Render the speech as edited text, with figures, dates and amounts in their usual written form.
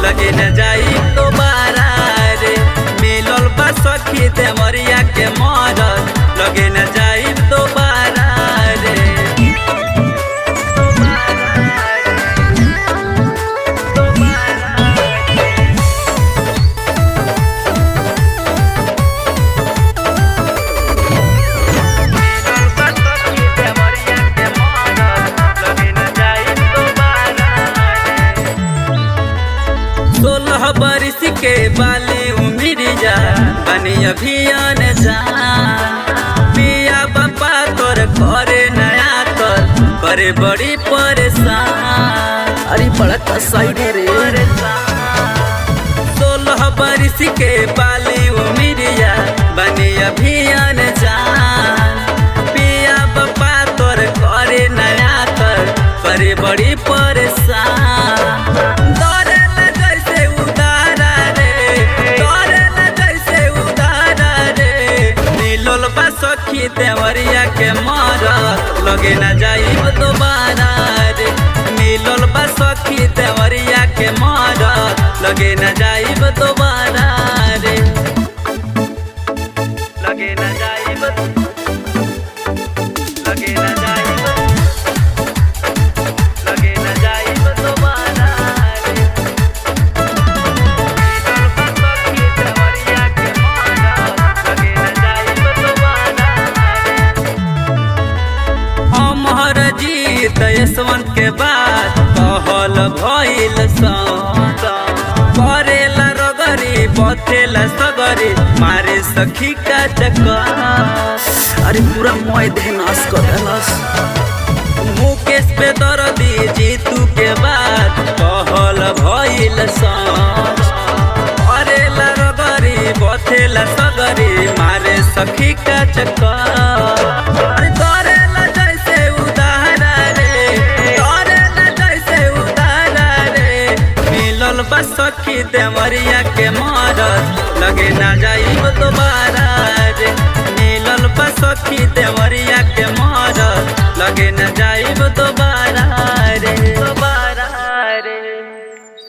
लगे न जाई दोबारा रे। मिलल बा सखी देवरिया के मरद लगे न जाई दोबारा रे। बरिस के बाली उमिर जा बनी अभियान जा। पिया बापा तोर करे नया तोर करे बड़ी परेशान। अरे बड़ा कसाई रे 16 बरिस के बाली उमिर जा बनी अभियान जा। पिया बापा तोर करे नया तोर करे बड़ी परेशान। सखी देवरिया के मरद लगे न जाइब दोबारा रे। मिलल बा सखी देवरिया के मरद लगे न जाइब दोबारा रे। लगे न जाइब लगे न जाइब लगे न जाइब दोबारा रे। यशवंत के बाद कहल भइल करेला रगरी बथेला सगरी मारे सखी का चक्कर। अरे पूरा मोय देह नाश कर देलस। मुकेश पे दर्दी जीतू के बाद कहल भइल करेला रगरी बथेला सगरी मारे सखी का चक्कर। सखी देवरिया के मरद लगे न जाइब दोबारा रे। मिलल बा सखी